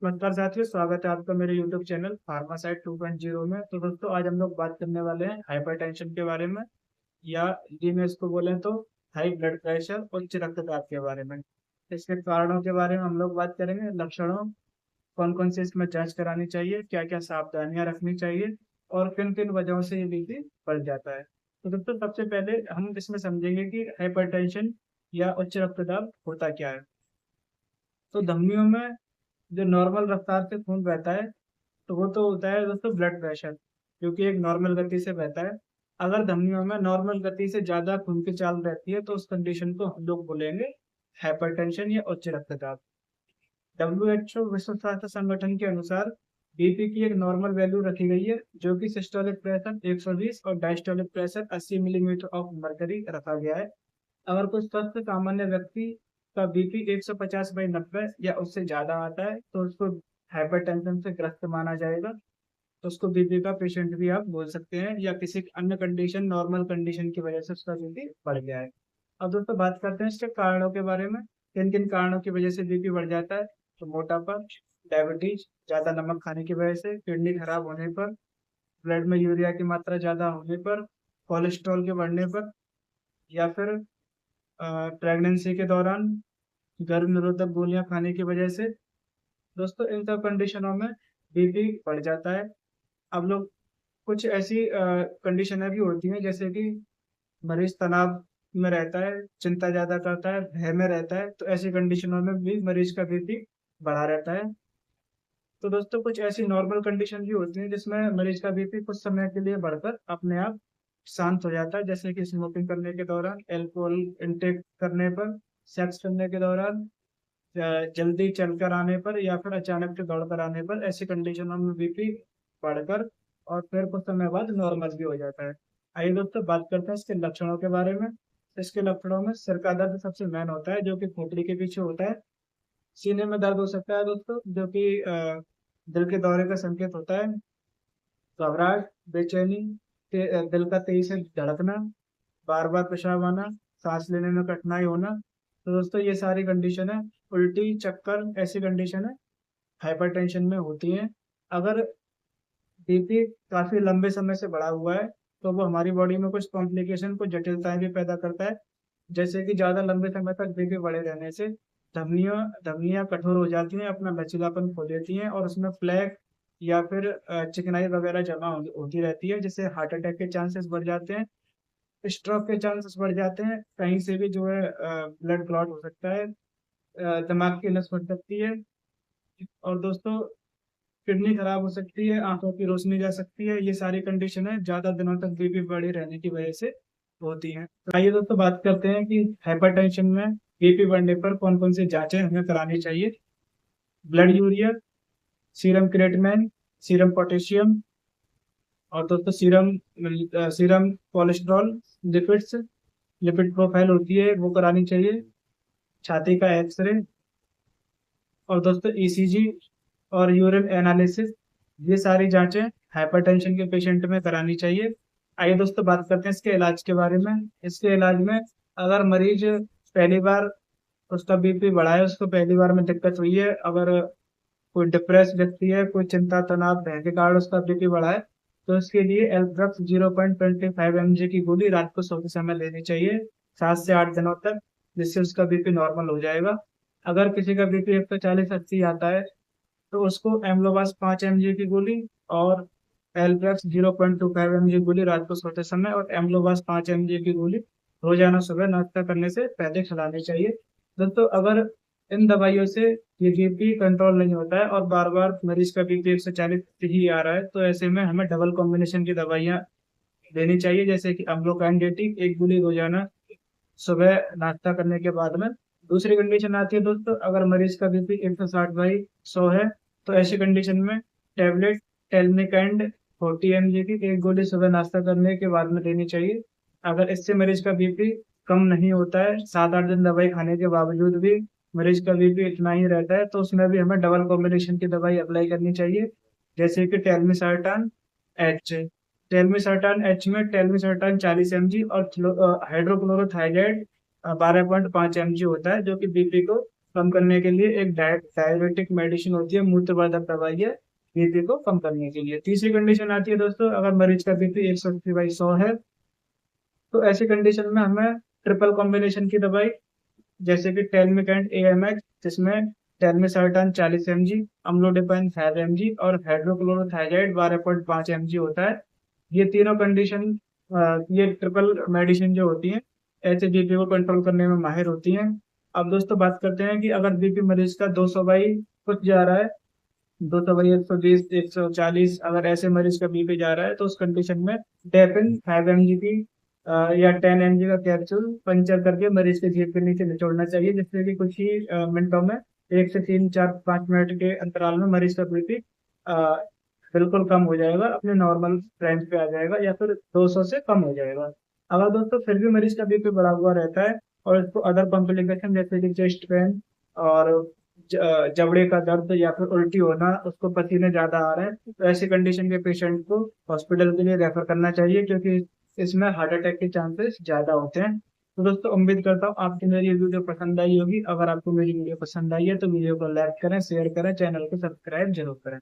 नमस्कार साथियों, स्वागत है आपका मेरे YouTube चैनल फार्मासाइट 2.0 में। तो दोस्तों, आज हम लोग बात करने वाले हैं हाइपरटेंशन के बारे में, या हिंदी में इसको बोलें तो हाई ब्लड प्रेशर, उच्च रक्तचाप के बारे में। इसके कारणों के बारे में हम लोग बात करेंगे, लक्षणों, कौन कौन से इसमें जांच करानी चाहिए, क्या क्या सावधानियां रखनी चाहिए, और किन किन वजहों से ये बीपी बढ़ जाता है। तो दोस्तों, सबसे पहले हम इसमें समझेंगे कि हाइपरटेंशन या उच्च रक्तचाप होता क्या है। तो धमनियों में जो नॉर्मल रफ्तार से खून बहता है, तो वो तो होता है दोस्तों ब्लड प्रेशर, क्योंकि एक नॉर्मल गति से बहता है। अगर धमनियों में नॉर्मल गति से ज्यादा खून की चाल रहती है, तो उस कंडीशन को हम लोग बोलेंगे हाइपरटेंशन या उच्च रक्तचाप। WHO विश्व स्वास्थ्य संगठन के अनुसार बीपी की एक नॉर्मल वैल्यू रखी गई है, जो कि सिस्टोलिक प्रेशर 120 और diastolic pressure 80 millimetre of mercury रखा गया है। अगर कोई स्वस्थ सामान्य व्यक्ति का बीपी 150/90 या उससे ज्यादा आता है, तो उसको हाइपरटेंशन से ग्रस्त माना जाएगा। तो उसको बीपी का पेशेंट भी आप बोल सकते हैं, या किसी अन्य कंडीशन, नॉर्मल कंडीशन की वजह से उसका बीपी बढ़ गया है। अब दोस्तों, बात करते हैं इसके कारणों के बारे में। किन किन कारणों की वजह से बीपी बढ़ जाता है? तो मोटापा, डायबिटीज, ज्यादा नमक खाने की वजह से, किडनी खराब होने पर, ब्लड में यूरिया की मात्रा ज्यादा होने पर, कोलेस्ट्रॉल के बढ़ने पर, या फिर प्रेगनेंसी के दौरान गर्भ निरोधक गोलियां खाने की वजह से। दोस्तों, इन सब कंडीशनों में बीपी बढ़ जाता है। अब लोग, कुछ ऐसी कंडीशनें भी होती हैं, जैसे कि मरीज तनाव में रहता है, चिंता ज्यादा करता है, भय में रहता है, तो ऐसी कंडीशनों में भी मरीज का बीपी बढ़ा रहता है। तो दोस्तों, कुछ ऐसी नॉर्मल कंडीशन भी होती हैं जिसमें मरीज का बीपी कुछ समय के लिए बढ़कर अपने आप शांत हो जाता है, जैसे कि स्मोकिंग करने के दौरान, एल्कोहल इंटेक करने पर, सेक्स करने के दौरान, जल्दी चलकर आने पर, या फिर अचानक से दौड़ कर आने पर। ऐसी कंडीशनों में बीपी बढ़कर और फिर कुछ समय बाद नॉर्मल भी हो जाता है। आइए दोस्तों, बात करते हैं इसके लक्षणों के बारे में। इसके लक्षणों में सिर का दर्द सबसे मेन होता है, जो कि खोपड़ी के पीछे होता है। सीने में दर्द हो सकता है दोस्तों, जो कि दिल के दौरे का संकेत होता है। घबराहट, बेचैनी, दिल का तेजी से धड़कना, बार बार पेशाब आना, सांस लेने में कठिनाई होना। तो दोस्तों, ये सारी कंडीशन है। उल्टी, चक्कर, ऐसी कंडीशन है हाइपरटेंशन में होती हैं। अगर बीपी काफी लंबे समय से बढ़ा हुआ है, तो वो हमारी बॉडी में कुछ कॉम्प्लिकेशन, कुछ जटिलताएं भी पैदा करता है। जैसे कि ज्यादा लंबे समय तक बीपी बढ़े रहने से धमनियां धमनियां कठोर हो जाती हैं, अपना लचीलापन खो देती हैं, और उसमें प्लेक या फिर चिकनाई वगैरह जमा होती रहती है, जिससे हार्ट अटैक के चांसेस बढ़ जाते हैं, स्ट्रोक के चांसेस बढ़ जाते हैं, कहीं से भी जो है ब्लड क्लॉट हो सकता है, दिमाग की नस फट सकती है, और दोस्तों किडनी खराब हो सकती है, आंखों की रोशनी जा सकती है। ये सारी कंडीशन है ज्यादा दिनों तक बीपी बढ़े रहने की वजह से होती हैं। तो आइए दोस्तों, बात करते हैं कि हाइपरटेंशन में बीपी बढ़ने पर कौन कौन सी जांचें हमें करानी चाहिए। Blood urea, serum creatinine, serum potassium, और दोस्तों serum cholesterol, lipids, lipid profile होती है, वो करानी चाहिए। छाती का एक्सरे, और दोस्तों ईसीजी और यूरिन एनालिसिस। ये सारी जांचें हाइपरटेंशन के पेशेंट में करानी चाहिए। आइए दोस्तों, बात करते हैं इसके इलाज के बारे में। इसके इलाज में, अगर मरीज पहली बार उसका बीपी बढ़ा है, उसको पहली बार में दिक्कत हुई है, अगर कोई डिप्रेस व्यक्ति है, कोई चिंता तनाव भय के कारण उसका बीपी बढ़ा है, तो उसके लिए एल्ट्रॉक्स 0.25 mg की गोली रात को सोते समय लेनी चाहिए, 7 से 8 दिनों तक, जिससे उसका बीपी नॉर्मल हो जाएगा। अगर किसी का बीपी 140-80 आता है, तो उसको एम्लोबास 5 mg की गोली और एल्ब्रेक्स 0.25 mg गोली रात को सोते समय, और एम्लोबास 5 mg की गोली रोजाना सुबह नाश्ता करने से पहले खिलानी चाहिए। दोस्तों, अगर इन दवाइयों से ये बीपी कंट्रोल नहीं होता है और बार बार मरीज का बीपी 140 ही आ रहा है, तो ऐसे में हमें डबल कॉम्बिनेशन की दवाइयाँ लेनी चाहिए, जैसे कि अम्लोकाइंडेटिक, एक गोली रोजाना सुबह नाश्ता करने के बाद में। दूसरी कंडीशन आती है दोस्तों, अगर मरीज का बीपी 160/100 है, तो ऐसी कंडीशन में टेबलेट टेलमिकैंड 40 mg की एक गोली सुबह नाश्ता करने के बाद में लेनी चाहिए। अगर इससे मरीज का बीपी कम नहीं होता है, 7-8 दिन दवाई खाने के बावजूद भी मरीज का बीपी इतना ही रहता है, तो उसमें भी हमें डबल कॉम्बिनेशन की दवाई अप्लाई करनी चाहिए, जैसे कि टेलमिसर्टान एच। टेलमिसर्टान एच में टेलमिसर्टान 40 mg और हाइड्रोक्लोरोथाइलेट 12.5 mg होता है, जो कि बीपी को कम करने के लिए एक डायबिटिक मेडिसिन होती है, मूत्रवर्धक दवाई है बीपी को कम करने के लिए। तीसरी कंडीशन आती है दोस्तों, अगर मरीज का बीपी 180/100 है, तो ऐसी कंडीशन में हमें ट्रिपल कॉम्बिनेशन की दवाई, जैसे कि टेलमिक एएमएक्स, जिसमें टेलमिसर्टान 40 mg, अम्लोडिपाइन 5 mg और हाइड्रोक्लोरोथाइजाइड 12.5 mg होता है। ये तीनों कंडीशन, ये ट्रिपल मेडिसिन जो होती हैं, ऐसे बीपी को कंट्रोल करने में माहिर होती हैं। अब दोस्तों बात करते हैं कि अगर बीपी मरीज का 200 बाई कुछ जा रहा है, 200/120, 140, अगर ऐसे मरीज का बीपी जा रहा है, तो उस कंडीशन में डेपिन 5 mg की या 10 mg का कैप्सूल पंचर करके मरीज के जीभ के नीचे निचोड़ना चाहिए, जिससे कि कुछ ही मिनटों में, 1 से 3, 4, 5 मिनट के अंतराल में मरीज का बीपी बिल्कुल कम हो जाएगा, अपने नॉर्मल रेंज पे आ जाएगा या फिर 200 से कम हो जाएगा। अगर दोस्तों फिर भी मरीज का बीपी बढ़ा हुआ रहता है और इसको अदर कॉम्प्लिकेशन जैसे कि चेस्ट पेन और जबड़े का दर्द या फिर उल्टी होना, उसको पसीने ज्यादा आ रहे हैं, तो ऐसी कंडीशन के पेशेंट को हॉस्पिटल के लिए रेफर करना चाहिए, क्योंकि इसमें हार्ट अटैक के चांसेस ज्यादा होते हैं। तो दोस्तों उम्मीद करता हूँ आपको मेरी ये वीडियो पसंद आई होगी। अगर आपको मेरी वीडियो पसंद आई है तो वीडियो को लाइक करें, शेयर करें, चैनल को सब्सक्राइब जरूर करें।